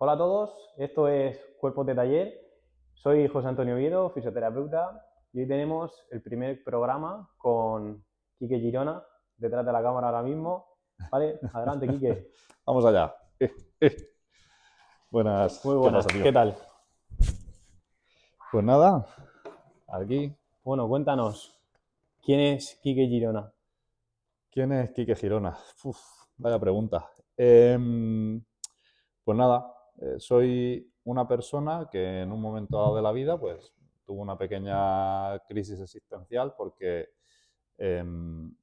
Hola a todos, esto es Cuerpos de Taller. Soy José Antonio Oviedo, fisioterapeuta, y hoy tenemos el primer programa con Quique Girona, detrás de la cámara ahora mismo. Vale, adelante, Quique. Vamos allá. Buenas. Muy ¿Qué buenas, pasa, tío? ¿qué tal? Pues nada, aquí. Bueno, cuéntanos, ¿quién es Quique Girona? ¿Quién es Quique Girona? Uf, vaya pregunta. Pues nada, soy una persona que en un momento dado de la vida pues tuvo una pequeña crisis existencial porque em,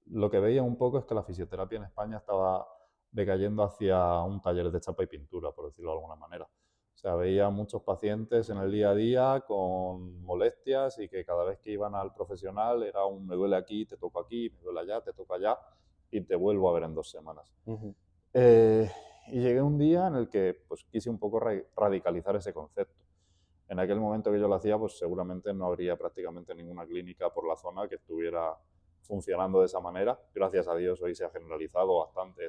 lo que veía un poco es que la fisioterapia en España estaba decayendo hacia un taller de chapa y pintura, por decirlo de alguna manera. O sea, veía muchos pacientes en el día a día con molestias y que cada vez que iban al profesional era un me duele aquí, te toco aquí, me duele allá, te toco allá y te vuelvo a ver en 2 semanas. Ujú. Eh, y llegué un día en el que pues, quise un poco radicalizar ese concepto. En aquel momento que yo lo hacía, pues seguramente no habría prácticamente ninguna clínica por la zona que estuviera funcionando de esa manera. Gracias a Dios hoy se ha generalizado bastante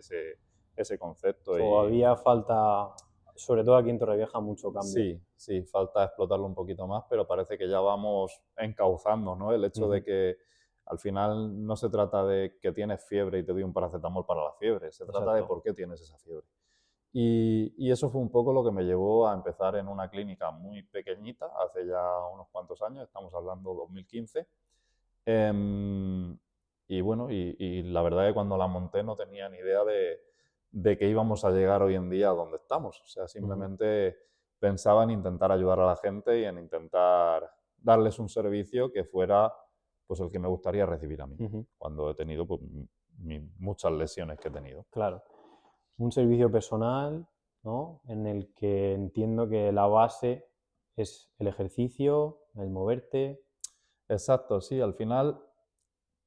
ese concepto y Todavía falta, sobre todo aquí en Torrevieja, mucho cambio. sí, falta explotarlo un poquito más, pero parece que ya vamos encauzando, ¿no? El hecho de que al final no se trata de que tienes fiebre y te doy un paracetamol para la fiebre, se trata de Exacto. por qué tienes esa fiebre. Y eso fue un poco lo que me llevó a empezar en una clínica muy pequeñita, hace ya unos cuantos años, estamos hablando 2015. Em, y bueno, y la verdad es que cuando la monté no tenía ni idea de que íbamos a llegar hoy en día a donde estamos. O sea, simplemente pensaba en intentar ayudar a la gente y en intentar darles un servicio que fuera pues el que me gustaría recibir a mí, Ujú. cuando he tenido pues, muchas lesiones que he tenido. Claro. Un servicio personal, ¿no? En el que entiendo que la base es el ejercicio, el moverte. Exacto, sí, al final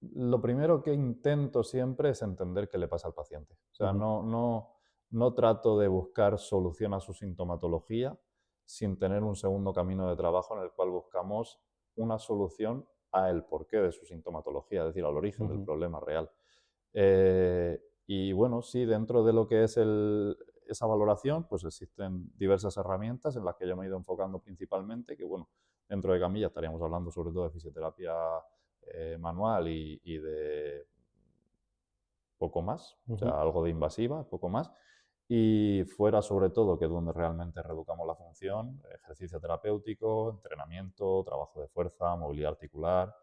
lo primero que intento siempre es entender qué le pasa al paciente. O sea, Ujú. no trato de buscar solución a su sintomatología sin tener un segundo camino de trabajo en el cual buscamos una solución a el porqué de su sintomatología, es decir, al origen del Ujú. problema real. Y bueno, sí, dentro de lo que es esa valoración, pues existen diversas herramientas en las que yo me he ido enfocando principalmente, que bueno, dentro de camilla estaríamos hablando sobre todo de fisioterapia manual y de poco más, o Ujú. sea, algo de invasiva, poco más. Y fuera sobre todo, que es donde realmente reeducamos la función, ejercicio terapéutico, entrenamiento, trabajo de fuerza, movilidad articular,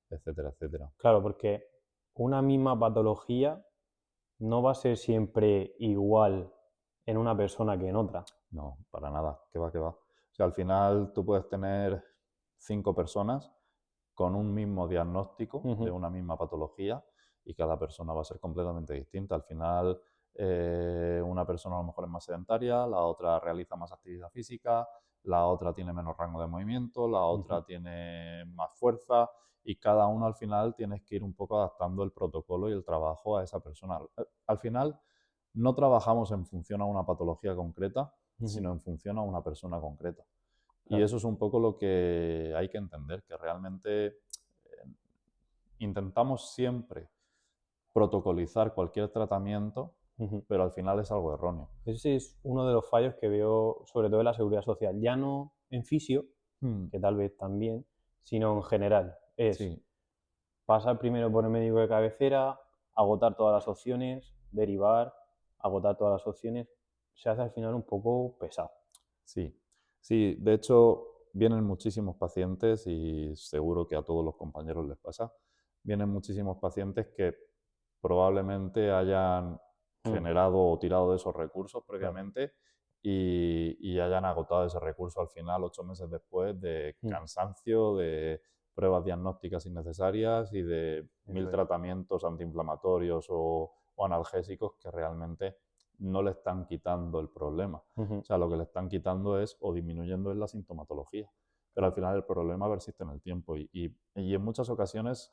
etcétera, etcétera. Claro, porque una misma patología no va a ser siempre igual en una persona que en otra. No, para nada, que va, que va. O sea, al final tú puedes tener 5 personas con un mismo diagnóstico de Ujú. una misma patología y cada persona va a ser completamente distinta. Al final, una persona a lo mejor es más sedentaria, la otra realiza más actividad física, la otra tiene menos rango de movimiento, la Ujú. otra tiene más fuerza y cada uno al final tienes que ir un poco adaptando el protocolo y el trabajo a esa persona. Al final, no trabajamos en función a una patología concreta, Ujú. sino en función a una persona concreta. Y Claro. eso es un poco lo que hay que entender, que realmente intentamos siempre protocolizar cualquier tratamiento, Ujú. pero al final es algo erróneo. Ese es uno de los fallos que veo, sobre todo en la seguridad social. Ya no en fisio, Hmm, que tal vez también, sino en general. Es sí, pasar primero por el médico de cabecera, agotar todas las opciones, derivar, agotar todas las opciones. Se hace al final un poco pesado. sí, sí. De hecho, vienen muchísimos pacientes y seguro que a todos los compañeros les pasa. Vienen muchísimos pacientes que probablemente hayan Mm. generado o tirado de esos recursos Claro. previamente y hayan agotado ese recurso al final, 8 meses después, de Mm. cansancio, de pruebas diagnósticas innecesarias y de Eso mil es. tratamientos antiinflamatorios o analgésicos que realmente no le están quitando el problema. Ujú. O sea, lo que le están quitando es o disminuyendo es la sintomatología. Pero al final el problema persiste en el tiempo y en muchas ocasiones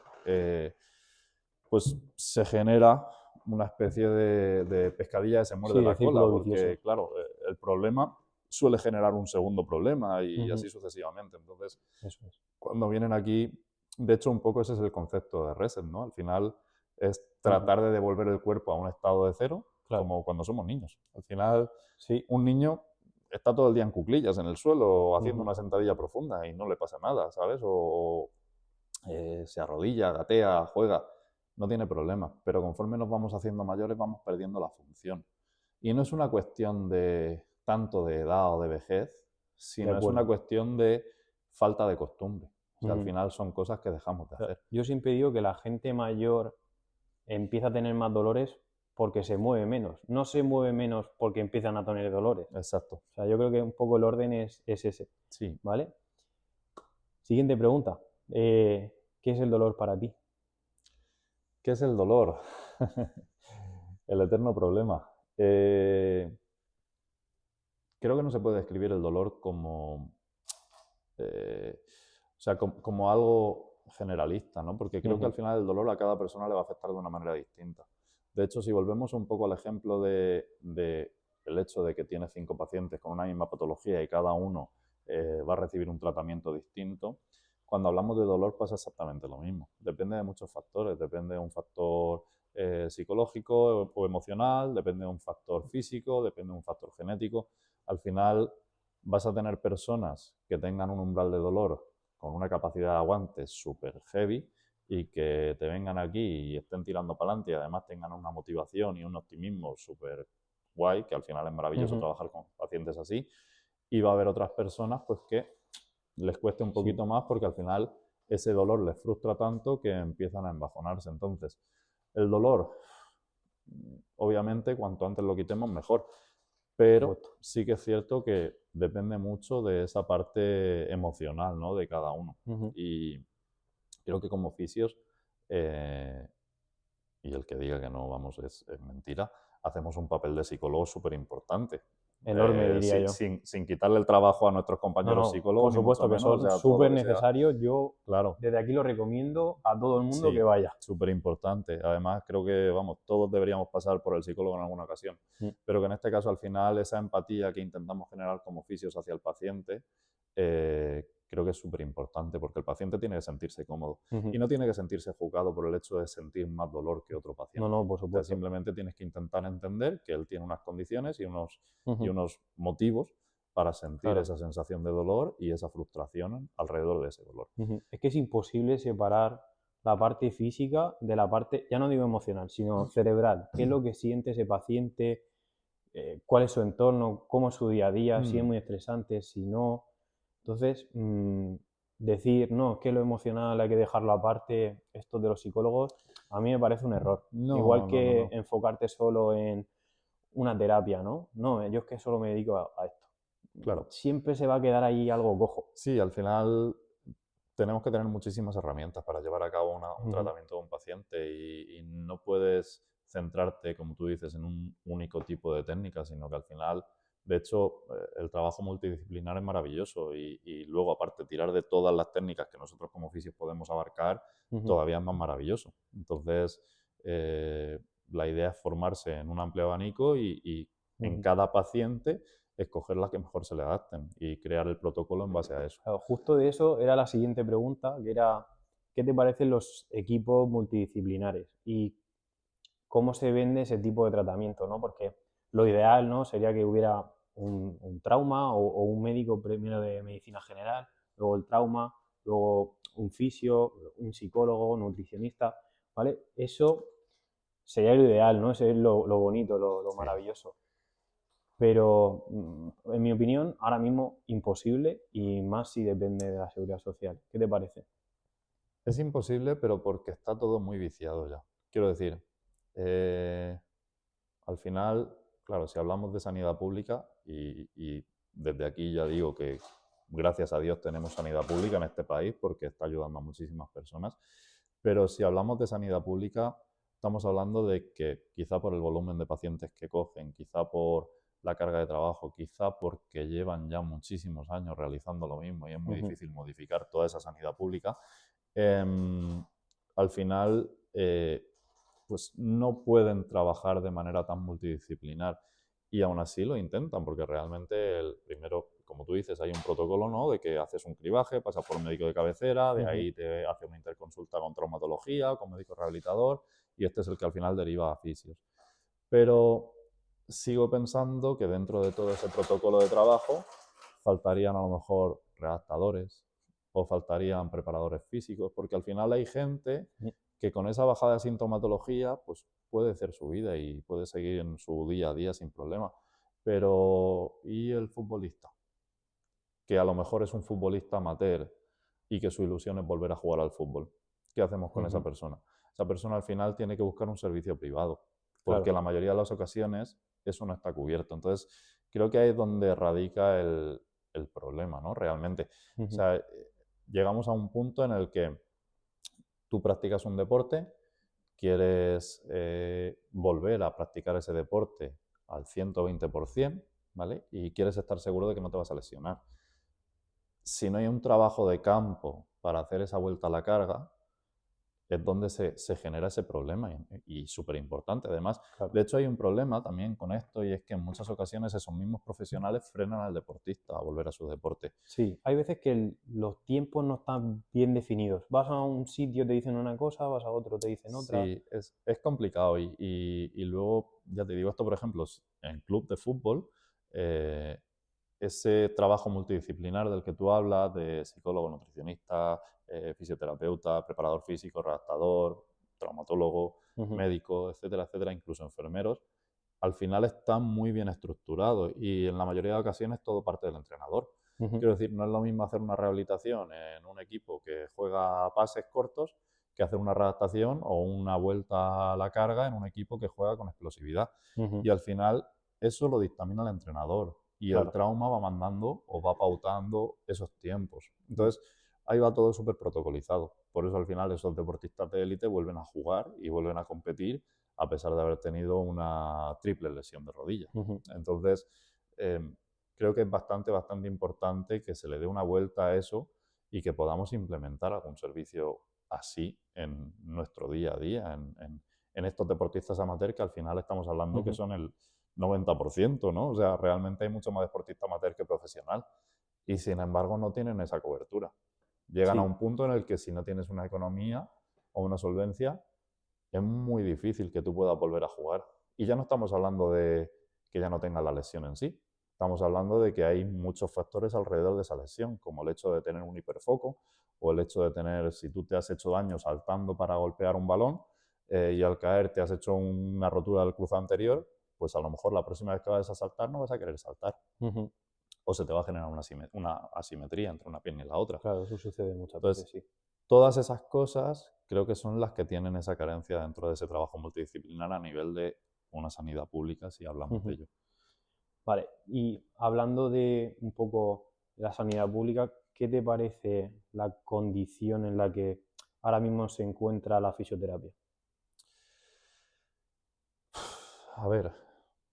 pues se genera una especie de pescadilla que se muerde Sí, de la cola, círculo vicioso. porque claro, el problema suele generar un segundo problema y Ujú. así sucesivamente. Entonces, Eso es. cuando vienen aquí, de hecho un poco ese es el concepto de reset, ¿no? Al final es Ujú. tratar de devolver el cuerpo a un estado de cero, Claro. como cuando somos niños. Al final, Sí. un niño está todo el día en cuclillas en el suelo haciendo Ujú. una sentadilla profunda y no le pasa nada, ¿sabes? Se arrodilla, gatea, juega, no tiene problema. Pero conforme nos vamos haciendo mayores vamos perdiendo la función. Y no es una cuestión de tanto de edad o de vejez, De sino es una acuerdo. cuestión de falta de costumbre. O sea, al Ujú. final son cosas que dejamos de O sea, hacer. yo siempre digo que la gente mayor empieza a tener más dolores porque se mueve menos. No se mueve menos porque empiezan a tener dolores. Exacto. O sea, yo creo que un poco el orden es ese, Sí. ¿vale? Siguiente pregunta. ¿Qué es el dolor para ti? ¿Qué es el dolor? El eterno problema. Creo que no se puede describir el dolor como, o sea, como algo generalista, ¿no? Porque creo que al Ujú, final el dolor a cada persona le va a afectar de una manera distinta. De hecho, si volvemos un poco al ejemplo de el hecho de que tiene 5 pacientes con una misma patología y cada uno va a recibir un tratamiento distinto, cuando hablamos de dolor pasa exactamente lo mismo. Depende de muchos factores, depende de un factor psicológico o emocional, depende de un factor físico, depende de un factor genético. Al final vas a tener personas que tengan un umbral de dolor con una capacidad de aguante súper heavy y que te vengan aquí y estén tirando para adelante y además tengan una motivación y un optimismo súper guay, que al final es maravilloso ujú. trabajar con pacientes así. Y va a haber otras personas pues que les cueste un Sí, poquito más porque al final ese dolor les frustra tanto que empiezan a embajonarse. Entonces, el dolor, obviamente, cuanto antes lo quitemos, mejor. por Pero supuesto. sí que es cierto que depende mucho de esa parte emocional, ¿no? De cada uno. Ujú. Y creo que como fisios, eh, y el que diga que no, vamos, es mentira, hacemos un papel de psicólogo súper importante. Enorme, diría yo. Sin quitarle el trabajo a nuestros No, compañeros no, psicólogos, por ni mucho supuesto que menos, o son sea, todo lo súper que sea, necesarios. Yo claro, desde aquí lo recomiendo a todo el mundo que sí, vaya. súper importante. Además, creo que, vamos, todos deberíamos pasar por el psicólogo en alguna ocasión, Mm, pero que en este caso, al final, esa empatía que intentamos generar como fisios hacia el paciente, creo que es súper importante porque el paciente tiene que sentirse cómodo y ujú. no tiene que sentirse juzgado por el hecho de sentir más dolor que otro No, paciente. no, por O sea, supuesto. simplemente tienes que intentar entender que él tiene unas condiciones y Ujú. unos motivos para sentir Claro. esa sensación de dolor y esa frustración alrededor de ese dolor. Ujú. Es que es imposible separar la parte física de la parte, ya no digo emocional, sino cerebral. ¿Qué es lo que siente ese paciente? ¿Cuál es su entorno? ¿Cómo es su día a día? Si es Mm, muy estresante, si no. Entonces, decir, no, es que lo emocional hay que dejarlo aparte, esto de los psicólogos, a mí me parece un error. Igual no, no, no, que no. enfocarte solo en una terapia, ¿no? No, yo es que solo me dedico a esto. Claro. Siempre se va a quedar ahí algo cojo. Sí, al final tenemos que tener muchísimas herramientas para llevar a cabo un Ujú, tratamiento de un paciente y no puedes centrarte, como tú dices, en un único tipo de técnica, sino que al final, de hecho, el trabajo multidisciplinar es maravilloso y luego, aparte, tirar de todas las técnicas que nosotros como fisios podemos abarcar, ujú, todavía es más maravilloso. Entonces, eh, la idea es formarse en un amplio abanico y en ujú. cada paciente escoger las que mejor se le adapten y crear el protocolo en base a eso. Claro, justo de eso era la siguiente pregunta, que era, ¿qué te parecen los equipos multidisciplinares? Y cómo se vende ese tipo de tratamiento, ¿no? Porque lo ideal, ¿no? Sería que hubiera un trauma o un médico primero de medicina general, luego el trauma, luego un fisio, un psicólogo, nutricionista, ¿vale? Eso sería lo ideal, ¿no? Eso es lo bonito, lo Sí. maravilloso. Pero, en mi opinión, ahora mismo imposible y más si depende de la seguridad social. ¿Qué te parece? Es imposible, pero porque está todo muy viciado ya. Quiero decir, eh, al final, claro, si hablamos de sanidad pública, y desde aquí ya digo que gracias a Dios tenemos sanidad pública en este país porque está ayudando a muchísimas personas, pero si hablamos de sanidad pública, estamos hablando de que quizá por el volumen de pacientes que cogen, quizá por la carga de trabajo, quizá porque llevan ya muchísimos años realizando lo mismo y es muy Ujú, difícil modificar toda esa sanidad pública, em, al final pues no pueden trabajar de manera tan multidisciplinar y aún así lo intentan porque realmente el primero, como tú dices, hay un protocolo, ¿no? De que haces un cribaje, pasas por un médico de cabecera, de ujú, ahí te hace una interconsulta con traumatología, con médico rehabilitador y este es el que al final deriva a fisios. Pero sigo pensando que dentro de todo ese protocolo de trabajo faltarían a lo mejor redactadores o faltarían preparadores físicos, porque al final hay gente que con esa bajada de sintomatología pues puede hacer su vida y puede seguir en su día a día sin problema. Pero ¿y el futbolista? Que a lo mejor es un futbolista amateur y que su ilusión es volver a jugar al fútbol. ¿Qué hacemos con esa persona? Esa persona al final tiene que buscar un servicio privado, porque Claro. en la mayoría de las ocasiones eso no está cubierto. Entonces, creo que ahí es donde radica el problema, ¿no? Realmente. O Ujú. sea, llegamos a un punto en el que tú practicas un deporte, quieres volver a practicar ese deporte al 120%, ¿vale? Y quieres estar seguro de que no te vas a lesionar. Si no hay un trabajo de campo para hacer esa vuelta a la carga, es donde se genera ese problema y súper importante. Además, Claro. de hecho hay un problema también con esto y es que en muchas ocasiones esos mismos profesionales frenan al deportista a volver a su deporte. Sí, hay veces que los tiempos no están bien definidos. Vas a un sitio, te dicen una cosa, vas a otro, te dicen otra. Sí, es complicado y luego, ya te digo, esto por ejemplo, en club de fútbol, eh, ese trabajo multidisciplinar del que tú hablas, de psicólogo, nutricionista, fisioterapeuta, preparador físico, redactador, traumatólogo, Ujú. médico, etcétera, etcétera, incluso enfermeros, al final están muy bien estructurados y en la mayoría de ocasiones todo parte del entrenador. Ujú. Quiero decir, no es lo mismo hacer una rehabilitación en un equipo que juega pases cortos que hacer una redactación o una vuelta a la carga en un equipo que juega con explosividad. Ujú. Y al final eso lo dictamina el entrenador y el Claro. trauma va mandando o va pautando esos tiempos. Ujú. Entonces, ahí va todo súper protocolizado. Por eso al final esos deportistas de élite vuelven a jugar y vuelven a competir a pesar de haber tenido una triple lesión de rodilla. Ujú. Entonces, eh, creo que es bastante importante que se le dé una vuelta a eso y que podamos implementar algún servicio así en nuestro día a día, en estos deportistas amateur que al final estamos hablando que Ujú. son el 90%, ¿no? O sea, realmente hay mucho más deportista amateur que profesional y sin embargo no tienen esa cobertura. Llegan a Sí, un punto en el que si no tienes una economía o una solvencia, es muy difícil que tú puedas volver a jugar. Y ya no estamos hablando de que ya no tenga la lesión en sí. Estamos hablando de que hay muchos factores alrededor de esa lesión, como el hecho de tener un hiperfoco o el hecho de tener, si tú te has hecho daño saltando para golpear un balón y al caer te has hecho una rotura del cruzado anterior, pues a lo mejor la próxima vez que vayas a saltar no vas a querer saltar. ujú. O se te va a generar una asimetría entre una pierna y la otra. Claro, eso sucede muchas veces, Entonces, sí. todas esas cosas creo que son las que tienen esa carencia dentro de ese trabajo multidisciplinar a nivel de una sanidad pública, si hablamos de Ujú. ello. Vale, y hablando de un poco de la sanidad pública, ¿qué te parece la condición en la que ahora mismo se encuentra la fisioterapia? A ver,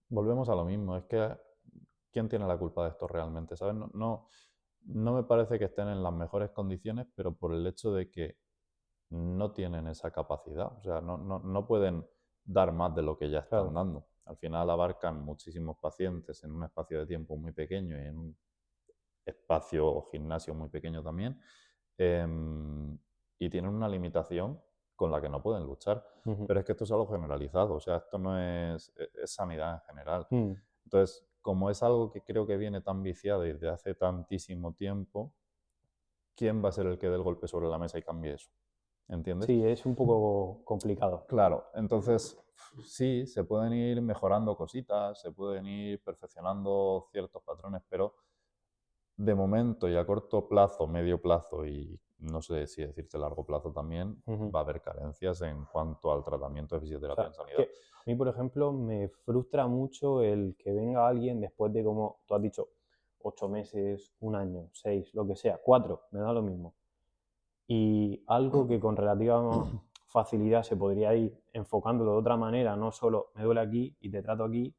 volvemos a lo mismo. Es que, ¿quién tiene la culpa de esto realmente? ¿Sabes? No me parece que estén en las mejores condiciones, pero por el hecho de que no tienen esa capacidad. O sea, no pueden dar más de lo que ya están Claro. dando. Al final abarcan muchísimos pacientes en un espacio de tiempo muy pequeño y en un espacio o gimnasio muy pequeño también, y tienen una limitación con la que no pueden luchar. Ujú. Pero es que esto es algo generalizado, o sea, esto no es sanidad en general. Mm. Entonces, como es algo que creo que viene tan viciado desde hace tantísimo tiempo, ¿quién va a ser el que dé el golpe sobre la mesa y cambie eso? ¿Entiendes? Sí, es un poco complicado. Claro, entonces sí, se pueden ir mejorando cositas, se pueden ir perfeccionando ciertos patrones, pero de momento y a corto plazo, medio plazo y no sé si decirte largo plazo también, Ujú. va a haber carencias en cuanto al tratamiento de O fisioterapia sea, en es sanidad. que a mí, por ejemplo, me frustra mucho el que venga alguien después de, como tú has dicho, 8 meses, un año, 6, lo que sea, 4, me da lo mismo. Y algo que con relativa facilidad se podría ir enfocándolo de otra manera, no solo me duele aquí y te trato aquí.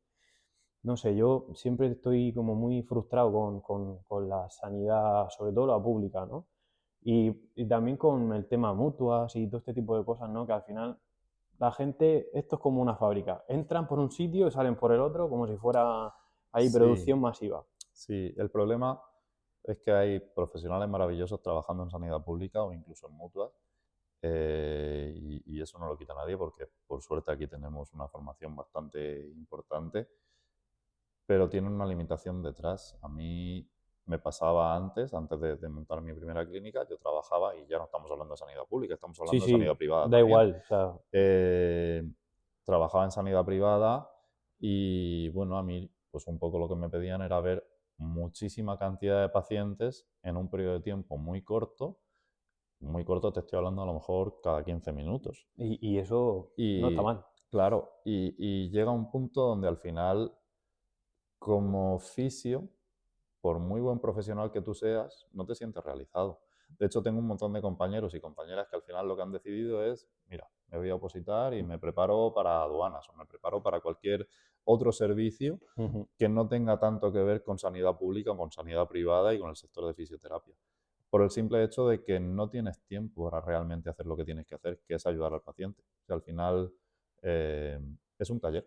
No sé, yo siempre estoy como muy frustrado con la sanidad, sobre todo la pública, ¿no? Y también con el tema mutuas y todo este tipo de cosas, ¿no? Que al final la gente, esto es como una fábrica. Entran por un sitio y salen por el otro como si fuera ahí Sí, producción masiva. sí, el problema es que hay profesionales maravillosos trabajando en sanidad pública o incluso en mutuas, y eso no lo quita nadie porque por suerte aquí tenemos una formación bastante importante pero tiene una limitación detrás. A mí me pasaba antes de montar mi primera clínica, yo trabajaba, y ya no estamos hablando de sanidad pública, estamos Sí, hablando de sanidad sí, privada da también. igual. O sea, Eh, Trabajaba en sanidad privada y bueno, a mí pues un poco lo que me pedían era ver muchísima cantidad de pacientes en un periodo de tiempo muy corto te estoy hablando a lo mejor cada 15 minutos. y eso no está Y mal. claro, y llega un punto donde al final, como fisio, por muy buen profesional que tú seas, no te sientes realizado. De hecho, tengo un montón de compañeros y compañeras que al final lo que han decidido es, mira, me voy a opositar y me preparo para aduanas o me preparo para cualquier otro servicio Ujú, que no tenga tanto que ver con sanidad pública o con sanidad privada y con el sector de fisioterapia. Por el simple hecho de que no tienes tiempo para realmente hacer lo que tienes que hacer, que es ayudar al paciente. O sea, al final eh, es un taller,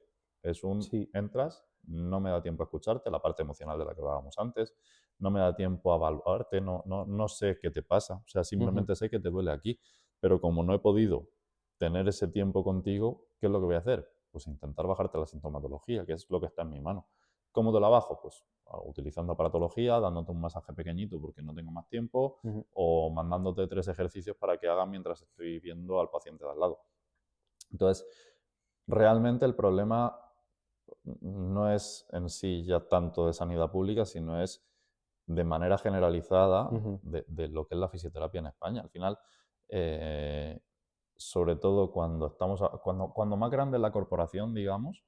sí. entras, no me da tiempo a escucharte, la parte emocional de la que hablábamos antes, no me da tiempo a evaluarte, no sé qué te pasa, o sea, Ujú, simplemente sé que te duele aquí, pero como no he podido tener ese tiempo contigo, ¿qué es lo que voy a hacer? Pues intentar bajarte la sintomatología, que es lo que está en mi mano. ¿Cómo te la bajo? Pues utilizando aparatología, dándote un masaje pequeñito porque no tengo más tiempo, ujú. o mandándote 3 ejercicios para que hagas mientras estoy viendo al paciente de al lado. Entonces, realmente el problema no es en sí ya tanto de sanidad pública, sino es de manera generalizada Ujú. de lo que es la fisioterapia en España. Al final, eh, sobre todo cuando cuando más grande es la corporación, digamos,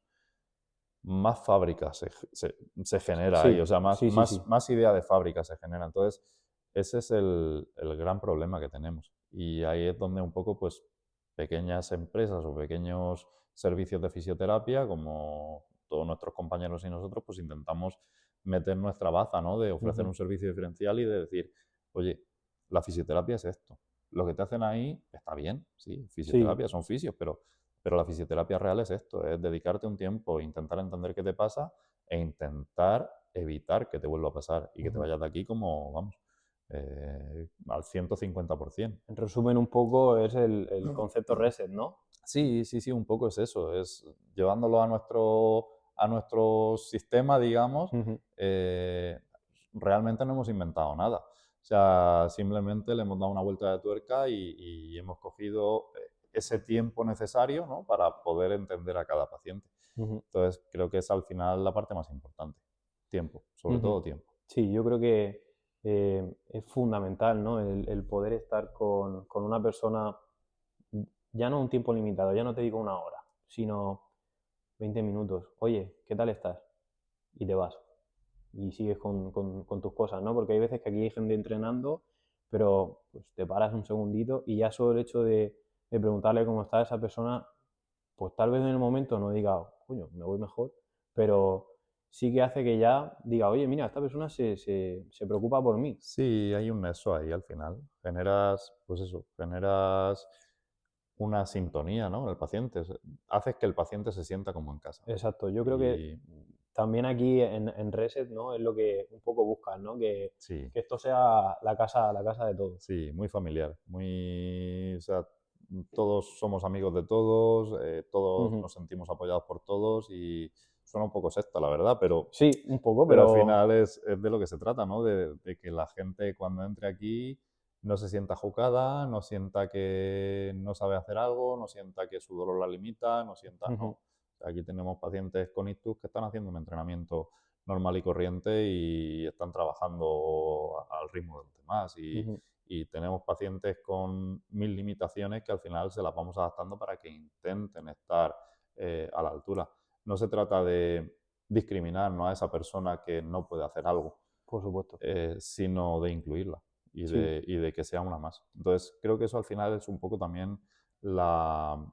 más fábricas se genera ahí, o Sí, sea, sí, sí, sí. más idea de fábrica se genera. Entonces, ese es el gran problema que tenemos. Y ahí es donde un poco, pues, pequeñas empresas o pequeños servicios de fisioterapia, como todos nuestros compañeros y nosotros, pues intentamos meter nuestra baza, ¿no? De ofrecer Ujú. un servicio diferencial y de decir, oye, la fisioterapia es esto. Lo que te hacen ahí está bien, sí, Sí. fisioterapia, son fisios, pero la fisioterapia real es esto, es dedicarte un tiempo, intentar entender qué te pasa e intentar evitar que te vuelva a pasar y que te Ujú. vayas de aquí como, vamos, al 150%. En resumen, un poco es el concepto reset, ¿no? Sí, sí, sí, un poco es eso, es llevándolo a nuestro sistema, digamos, Ujú. eh, realmente no hemos inventado nada. O sea, simplemente le hemos dado una vuelta de tuerca y hemos cogido ese tiempo necesario, ¿no? Para poder entender a cada paciente. Ujú. Entonces, creo que es al final la parte más importante. Tiempo, sobre Ujú. todo tiempo. Sí, yo creo que es fundamental, ¿no? El poder estar con una persona, ya no un tiempo limitado, ya no te digo una hora, sino 20 minutos. Oye, ¿qué tal estás? Y te vas. Y sigues con tus cosas, ¿no? Porque hay veces que aquí hay gente entrenando, pero pues te paras un segundito y ya solo el hecho de preguntarle cómo está esa persona, pues tal vez en el momento no diga, coño, me voy mejor, pero sí que hace que ya diga, oye, mira, esta persona se preocupa por mí. Sí, hay un nexo ahí al final. Generas, pues eso, generas una sintonía, ¿no? El paciente. Haces que el paciente se sienta como en casa. Exacto, yo creo que Y también aquí en Reset, ¿no? Es lo que un poco buscas, ¿no? sí, Que esto sea la casa de todos. sí, muy familiar. O sea, todos somos amigos de todos, todos Ujú. nos sentimos apoyados por todos y suena un poco secta, la verdad, pero Sí, un poco, Pero al pero final es de lo que se trata, ¿no? De que la gente cuando entre aquí no se sienta juzgada, no sienta que no sabe hacer algo, no sienta que su dolor la limita, no sienta, no. ujú, O sea, aquí tenemos pacientes con ictus que están haciendo un entrenamiento normal y corriente y están trabajando al ritmo de los demás. ujú, Y tenemos pacientes con 1000 limitaciones que al final se las vamos adaptando para que intenten estar a la altura. No se trata de discriminar, ¿no? A esa persona que no puede hacer algo, por supuesto. sino de incluirla Sí. y de que sea una más. Entonces, creo que eso al final es un poco también la,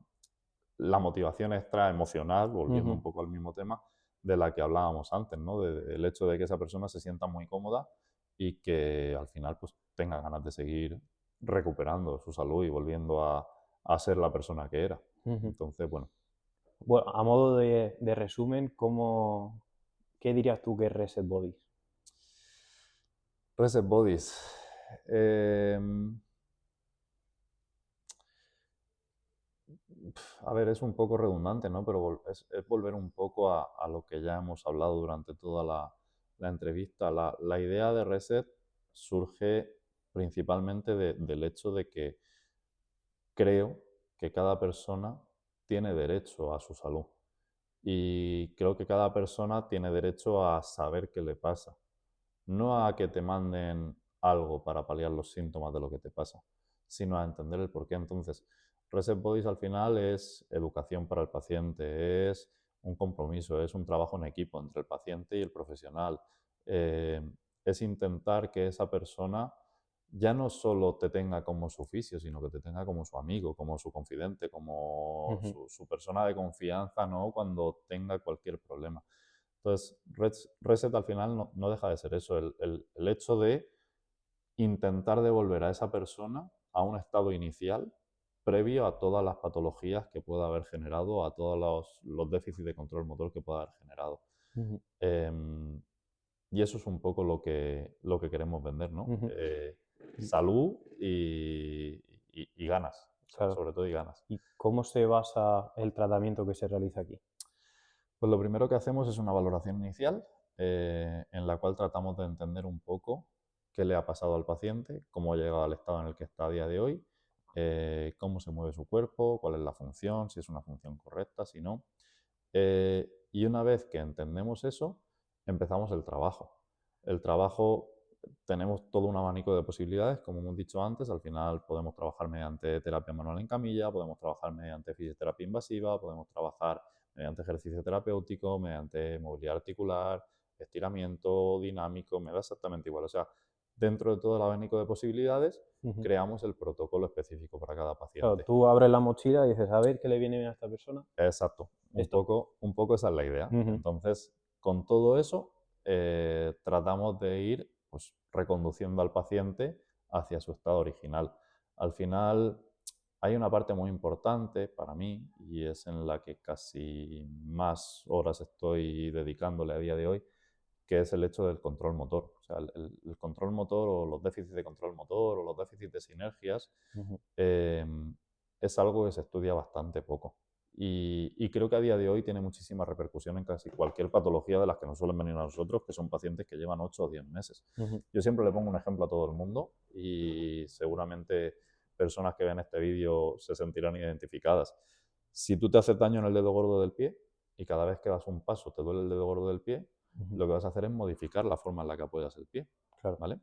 la motivación extra emocional, volviendo un Ujú. poco al mismo tema, de la que hablábamos antes, ¿no? El hecho de que esa persona se sienta muy cómoda y que al final pues tenga ganas de seguir recuperando su salud y volviendo a ser la persona que era. Ujú. Entonces, bueno, Bueno, a modo de resumen, ¿qué dirías tú que es Reset Bodies? Reset Bodies. Em, A ver, es un poco redundante, ¿no? Pero es volver un poco a lo que ya hemos hablado durante toda la entrevista. La idea de Reset surge principalmente del hecho de que creo que cada persona tiene derecho a su salud. Y creo que cada persona tiene derecho a saber qué le pasa. No a que te manden algo para paliar los síntomas de lo que te pasa, sino a entender el porqué. Entonces, Reset Bodies al final es educación para el paciente, es un compromiso, es un trabajo en equipo entre el paciente y el profesional. Eh, es intentar que esa persona ya no solo te tenga como su fisio, sino que te tenga como su amigo, como su confidente, como Ujú. su persona de confianza, ¿no? Cuando tenga cualquier problema. Entonces, Reset al final no deja de ser eso, el hecho de intentar devolver a esa persona a un estado inicial previo a todas las patologías que pueda haber generado, a todos los déficits de control motor que pueda haber generado. Ujú. Y eso es un poco lo que queremos vender, ¿no? Ujú. Salud y ganas, Claro. sobre todo y ganas. ¿Y cómo se basa el tratamiento que se realiza aquí? Pues lo primero que hacemos es una valoración inicial en la cual tratamos de entender un poco qué le ha pasado al paciente, cómo ha llegado al estado en el que está a día de hoy, cómo se mueve su cuerpo, cuál es la función, si es una función correcta, si no. Y una vez que entendemos eso, empezamos el trabajo. El trabajo, tenemos todo un abanico de posibilidades, como hemos dicho antes, al final podemos trabajar mediante terapia manual en camilla, podemos trabajar mediante fisioterapia invasiva, podemos trabajar mediante ejercicio terapéutico, mediante movilidad articular, estiramiento dinámico, me da exactamente igual. O sea, dentro de todo el abanico de posibilidades, Ujú. creamos el protocolo específico para cada Claro, paciente. tú abres la mochila y dices, a ver qué le viene bien a esta persona. Exacto, Esto. un poco esa es la idea. Ujú. Entonces, con todo eso, tratamos de ir pues, reconduciendo al paciente hacia su estado original. Al final, hay una parte muy importante para mí y es en la que casi más horas estoy dedicándole a día de hoy, que es el hecho del control motor. O sea, el control motor o los déficits de control motor o los déficits de sinergias Ujú. eh, es algo que se estudia bastante poco. Y creo que a día de hoy tiene muchísima repercusión en casi cualquier patología de las que nos suelen venir a nosotros, que son pacientes que llevan 8 o 10 meses. Ujú. Yo siempre le pongo un ejemplo a todo el mundo y seguramente personas que ven este vídeo se sentirán identificadas. Si tú te haces daño en el dedo gordo del pie y cada vez que das un paso te duele el dedo gordo del pie, Ujú. lo que vas a hacer es modificar la forma en la que apoyas el pie, Claro. ¿vale?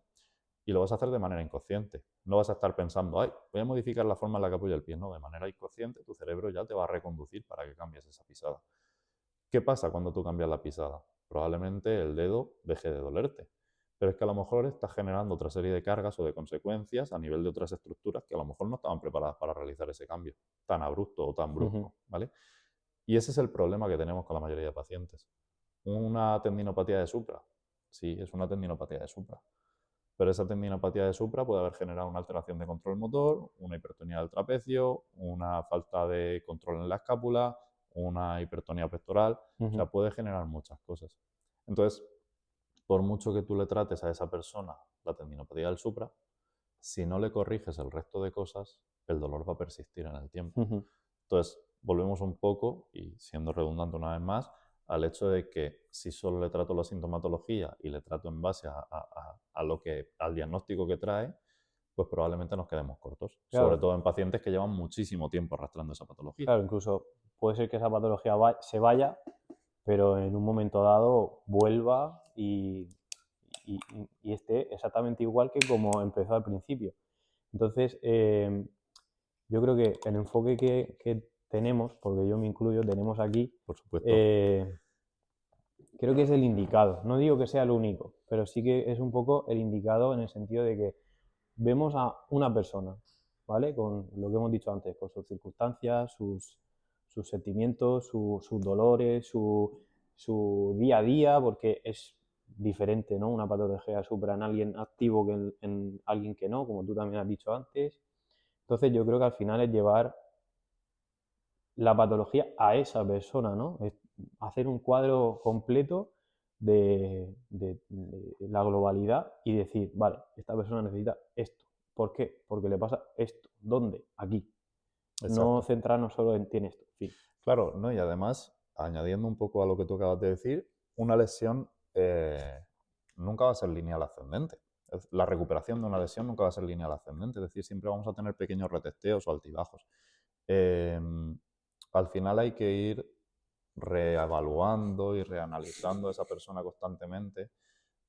Y lo vas a hacer de manera inconsciente. No vas a estar pensando, ay, voy a modificar la forma en la que apoyo el pie. No, de manera inconsciente tu cerebro ya te va a reconducir para que cambies esa pisada. ¿Qué pasa cuando tú cambias la pisada? Probablemente el dedo deje de dolerte. Pero es que a lo mejor estás generando otra serie de cargas o de consecuencias a nivel de otras estructuras que a lo mejor no estaban preparadas para realizar ese cambio tan abrupto o tan Ujú. brusco, ¿vale? Y ese es el problema que tenemos con la mayoría de pacientes. Una tendinopatía de supra. Sí, es una tendinopatía de supra. Pero esa tendinopatía de supra puede haber generado una alteración de control motor, una hipertonía del trapecio, una falta de control en la escápula, una hipertonía pectoral, o sea, Ujú. puede generar muchas cosas. Entonces, por mucho que tú le trates a esa persona la tendinopatía del supra, si no le corriges el resto de cosas, el dolor va a persistir en el tiempo. Ujú. Entonces, volvemos un poco, y siendo redundante una vez más, al hecho de que si solo le trato la sintomatología y le trato en base a lo que, al diagnóstico que trae, pues probablemente nos quedemos cortos. Sobre Claro, todo en pacientes que llevan muchísimo tiempo arrastrando esa patología. claro, incluso puede ser que esa patología se vaya, pero en un momento dado vuelva y, y esté exactamente igual que como empezó al principio. Entonces, yo creo que el enfoque que tenemos, porque yo me incluyo, tenemos aquí, Por supuesto. eh, creo que es el indicado. No digo que sea el único, pero sí que es un poco el indicado en el sentido de que vemos a una persona, ¿vale? Con lo que hemos dicho antes, con sus circunstancias, sus sentimientos, sus dolores, su día a día, porque es diferente, ¿no? Una patología supera en alguien activo que en alguien que no, como tú también has dicho antes. Entonces yo creo que al final es llevar la patología a esa persona, ¿no? Es hacer un cuadro completo de la globalidad y decir, vale, esta persona necesita esto. ¿Por qué? Porque le pasa esto. ¿Dónde? Aquí. No exacto. centrarnos solo en tienes esto. Sí. Claro, ¿no? Y además, añadiendo un poco a lo que tú acabas de decir, una lesión nunca va a ser lineal ascendente. La recuperación de una lesión nunca va a ser lineal ascendente, es decir, siempre vamos a tener pequeños retesteos o altibajos. Eh, Al final hay que ir reevaluando y reanalizando a esa persona constantemente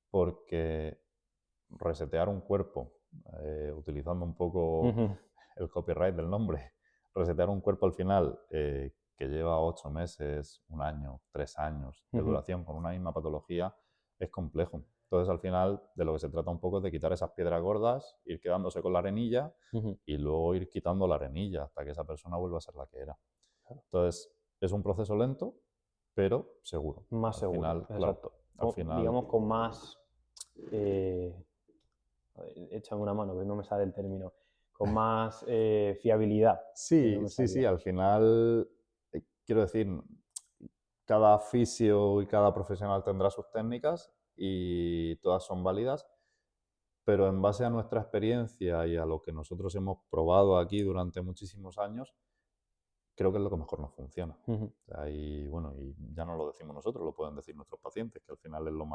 porque resetear un cuerpo, utilizando un poco Ujú, el copyright del nombre, resetear un cuerpo al final que lleva 8 meses, un año, 3 años de ujú, duración con una misma patología es complejo. Entonces, al final, de lo que se trata un poco es de quitar esas piedras gordas, ir quedándose con la arenilla ujú. y luego ir quitando la arenilla hasta que esa persona vuelva a ser la que era. Claro. Entonces, es un proceso lento, pero seguro. Más Al seguro, final, claro, exacto. al final, Digamos con más, eh, échame una mano, que no me sale el término, con más fiabilidad, que no sí, me sí, sí, salía. al final, quiero decir, cada fisio y cada profesional tendrá sus técnicas y todas son válidas, pero en base a nuestra experiencia y a lo que nosotros hemos probado aquí durante muchísimos años, creo que es lo que mejor nos funciona. Ujú, O sea, y bueno, y ya no lo decimos nosotros, lo pueden decir nuestros pacientes, que al final es lo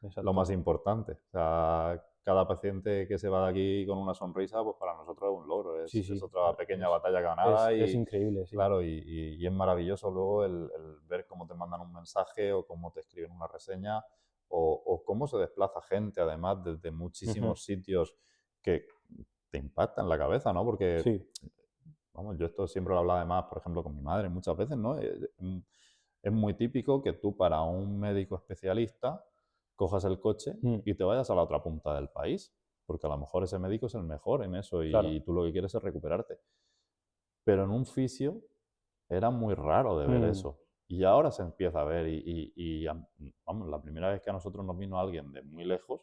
exacto. más importante. O sea, cada paciente que se va de aquí con una sonrisa, pues para nosotros es un logro, Sí, es sí, otra pequeña batalla ganada es y increíble, sí. claro, y es maravilloso luego el ver cómo te mandan un mensaje o cómo te escriben una reseña o cómo se desplaza gente además desde Ujú, muchísimos sitios que te impactan la cabeza, ¿no? Porque sí. vamos, yo esto siempre lo hablaba además, por ejemplo, con mi madre muchas veces, ¿no? Es muy típico que tú para un médico especialista cojas el coche Mm, y te vayas a la otra punta del país, porque a lo mejor ese médico es el mejor en eso claro. y tú lo que quieres es recuperarte. Pero en un fisio era muy raro de ver Mm, eso. Y ahora se empieza a ver vamos, la primera vez que a nosotros nos vino alguien de muy lejos,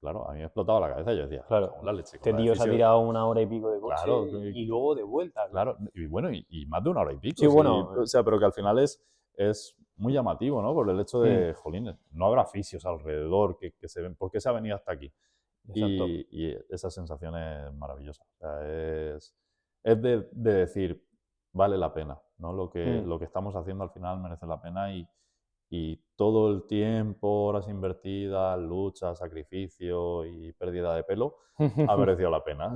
claro, a mí me explotaba la cabeza y yo decía, claro. cago en la leche, con Este la de tío se ha fisio, tirado 1 hora y pico de coche claro, y luego de vuelta. claro, y bueno, y más de una hora y Sí, pico, sí, bueno. o sea, pero que al final es muy llamativo, ¿no? Por el hecho Mm, de, jolines, no habrá fisios alrededor que se ven, ¿por qué se ha venido hasta aquí? exacto. Y esa sensación es maravillosa, o sea, es de decir, vale la pena, ¿no? Mm. Lo que estamos haciendo al final merece la pena y todo el tiempo, horas invertidas, lucha, sacrificio y pérdida de pelo, ha merecido la pena.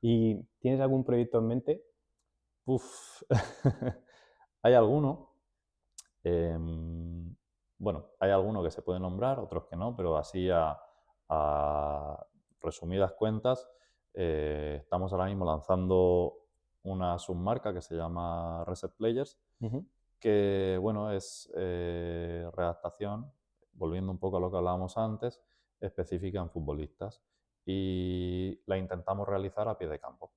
¿Y tienes algún proyecto en mente? Uf, hay alguno. em, bueno, hay alguno que se puede nombrar, otros que no, pero así a resumidas cuentas, estamos ahora mismo lanzando una submarca que se llama Reset Players, Ujú, que bueno, es redactación, volviendo un poco a lo que hablábamos antes, específica en futbolistas. Y la intentamos realizar a pie de campo.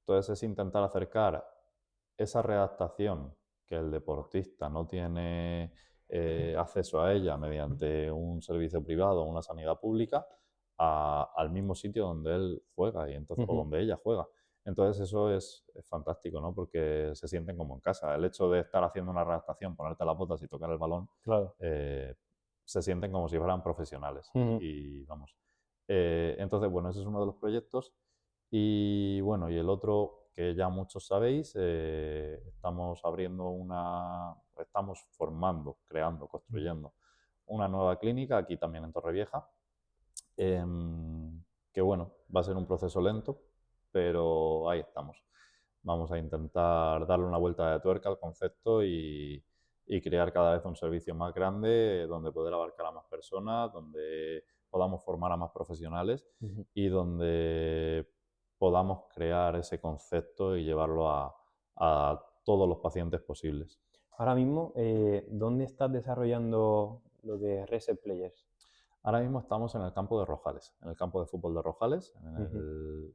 Entonces es intentar acercar esa redactación que el deportista no tiene acceso a ella mediante un servicio privado o una sanidad pública al mismo sitio donde él juega y entonces, o ujú, donde ella juega. Entonces eso es fantástico, ¿no? Porque se sienten como en casa. El hecho de estar haciendo una redactación, ponerte las botas y tocar el balón, claro. eh, se sienten como si fueran profesionales. Ujú. Y vamos. Entonces, bueno, ese es uno de los proyectos. Y bueno, y el otro que ya muchos sabéis, estamos formando, creando, construyendo una nueva clínica aquí también en Torrevieja, que bueno, va a ser un proceso lento, pero ahí estamos. Vamos a intentar darle una vuelta de tuerca al concepto y crear cada vez un servicio más grande donde poder abarcar a más personas, donde podamos formar a más profesionales Ujú. y donde podamos crear ese concepto y llevarlo a todos los pacientes posibles. Ahora mismo, ¿dónde estás desarrollando lo de Reset Players? Ahora mismo estamos en el campo de Rojales, en el campo de fútbol de Rojales, en Ujú, el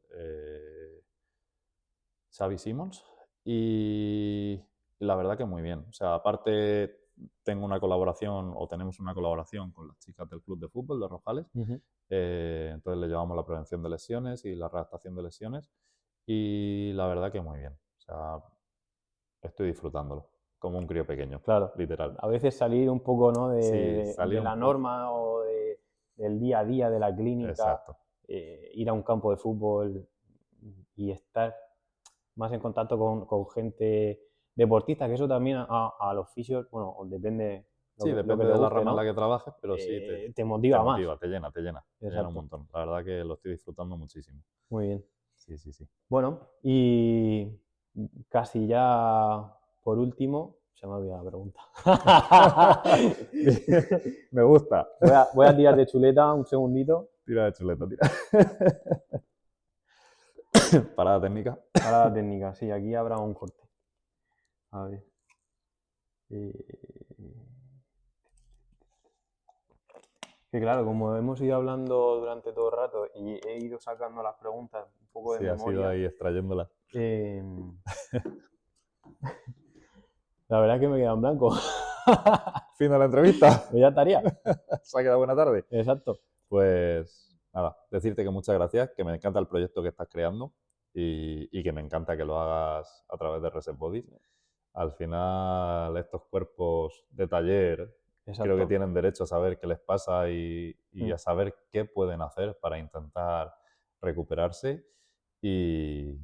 Xavi Simons, y la verdad que muy bien. O sea, aparte tengo una colaboración o tenemos una colaboración con las chicas del club de fútbol de Rojales, ujú. entonces le llevamos la prevención de lesiones y la redactación de lesiones y la verdad que muy bien. O sea, estoy disfrutándolo, como un crío pequeño, Claro. literal. A veces salir un poco, ¿no? Sí, de salir un la poco. norma o del día a día de la clínica, Exacto. ir a un campo de fútbol y estar más en contacto con gente deportista, que eso también a los fisios, bueno, depende Sí, lo depende que te de la guste, rama en ¿no? la que trabajes, pero sí Te te motiva más. motiva, te llena un Exacto. montón. La verdad que lo estoy disfrutando muchísimo. Muy bien. Sí, sí, sí. Bueno, y casi ya por último, se me ha olvidado la pregunta. Me gusta. Voy a tirar de chuleta un segundito. Tira de chuleta, tira. Parada técnica. Parada técnica, sí, aquí habrá un corte. A ver. Que claro, como hemos ido hablando durante todo el rato y he ido sacando las preguntas un poco de Sí, has ido memoria, ahí extrayéndola. la verdad es que me queda en blanco. Fin de la entrevista. Pues ya estaría. Se ha quedado buena tarde. Exacto. Pues nada, decirte que muchas gracias, que me encanta el proyecto que estás creando y que me encanta que lo hagas a través de Reset Body. Al final, estos cuerpos de taller creo que Exacto. tienen derecho a saber qué les pasa y Mm. a saber qué pueden hacer para intentar recuperarse. Y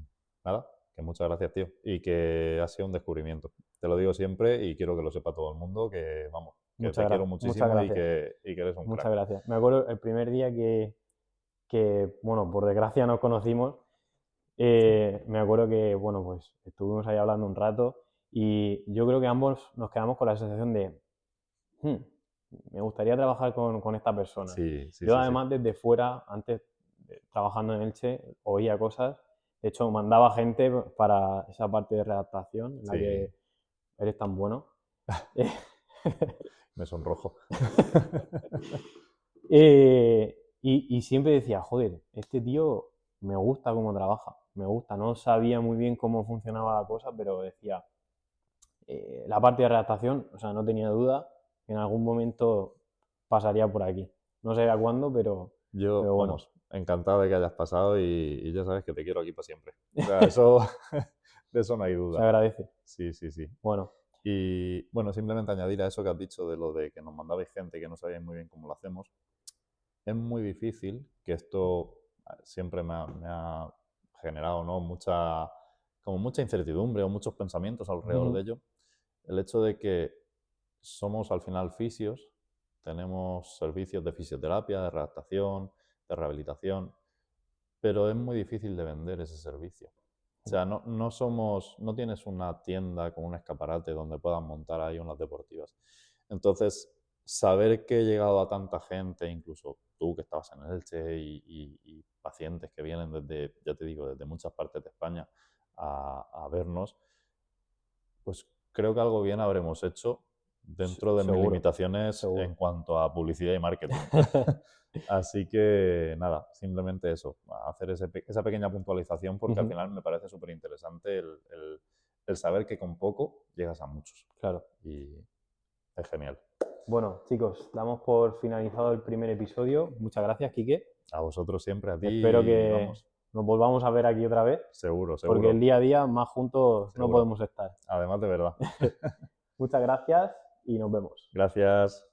nada, que muchas gracias, tío. Y que ha sido un descubrimiento. Te lo digo siempre y quiero que lo sepa todo el mundo, que vamos, que te quiero Muchas muchísimo y gracias. que eres un Muchas crack. gracias. Me acuerdo el primer día que bueno, por desgracia nos conocimos. Me acuerdo que, bueno, pues estuvimos ahí hablando un rato y yo creo que ambos nos quedamos con la sensación de, "Hmm, me gustaría trabajar con esta persona". Sí, sí, Yo sí, sí. además desde fuera, antes trabajando en Elche, oía cosas, de hecho mandaba gente para esa parte de redactación en la Sí, que eres tan bueno. me sonrojo. Y siempre decía, joder, este tío me gusta cómo trabaja, me gusta. No sabía muy bien cómo funcionaba la cosa, pero decía, la parte de redactación, o sea, no tenía duda que en algún momento pasaría por aquí. No sé a cuándo, Yo, pero bueno, vamos, encantado de que hayas pasado y ya sabes que te quiero aquí para siempre. O sea, eso, de eso no hay se duda. agradece. Sí, sí, sí. Bueno, Y bueno, simplemente añadir a eso que has dicho de lo de que nos mandabais gente que no sabíais muy bien cómo lo hacemos. Es muy difícil, que esto siempre me ha generado, ¿no? Como mucha incertidumbre o muchos pensamientos alrededor de ello. El hecho de que somos al final fisios, tenemos servicios de fisioterapia, de redactación, de rehabilitación, pero es muy difícil de vender ese servicio. O sea, no tienes una tienda con un escaparate donde puedas montar ahí unas deportivas. Entonces, saber que he llegado a tanta gente, incluso tú que estabas en Elche y pacientes que vienen desde, ya te digo, desde muchas partes de España a vernos, pues creo que algo bien habremos hecho dentro de mis seguro, limitaciones en seguro. cuanto a publicidad y marketing. Así que nada, simplemente eso, hacer esa pequeña puntualización porque al final me parece súper interesante el saber que con poco llegas a muchos. Claro. Y es genial. Bueno, chicos, damos por finalizado el primer episodio. Muchas gracias, Quique. A vosotros siempre, a ti, Espero que vamos, nos volvamos a ver aquí otra vez, seguro, porque el seguro, día a día más juntos no seguro. podemos estar. Además de verdad. Muchas gracias y nos vemos. Gracias.